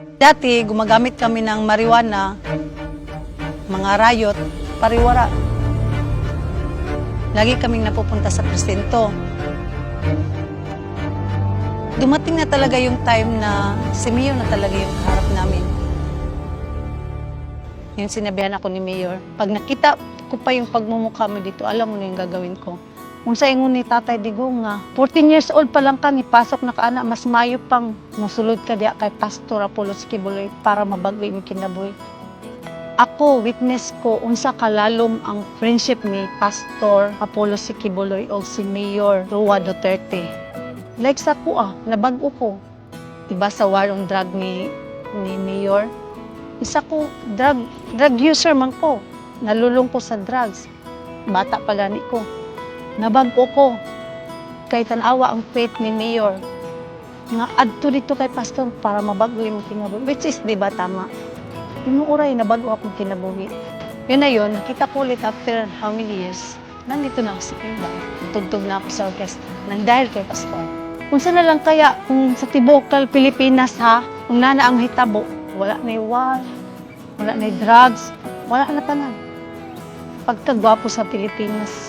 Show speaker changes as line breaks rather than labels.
Dati, gumagamit kami ng marijuana, mga rayot, pariwara. Lagi kaming napupunta sa presinto. Dumating na talaga yung time na si Mayor na talaga yung harap namin. Yung sinabihan ako ni Mayor, pag nakita ko pa yung pagmumukha mo dito, alam mo na yung gagawin ko. Kung sa ingon ni Tatay Digong nga, 14 years old pa lang ka, ipasok na ka ana, mas mayo pang musulod ka diya kay Pastor Apollos Kibuloy para mabagwi mo kinabuhi. Ako, witness ko, unsa kalalom ang friendship ni Pastor Apollos Kibuloy o si Mayor Roa Duterte. Like sa ko nabago ko. Diba sa war on drug ni Mayor? Isa ko, drug user man ko. Nalulong ko sa drugs. Bata pa gani ko. Nabago ko. Kay tanawa ang faith ni Mayor. Nga adto dito kay Pastor para mabago yung kinabuhi. Which is, di ba, tama? Yung oray, nabago akong kinabuhi. Yun na yun, nakita ko ulit after how many years. Nandito na ako sa Cuba. Tugtog na ako sa orchestra. Nang dahil kay Pastor. Kung saan na lang kaya, kung sa Tibokal, Pilipinas ha, kung nana ang hitabo, wala na war, wala na drugs, wala na tanan. Pagkagwapo sa Pilipinas,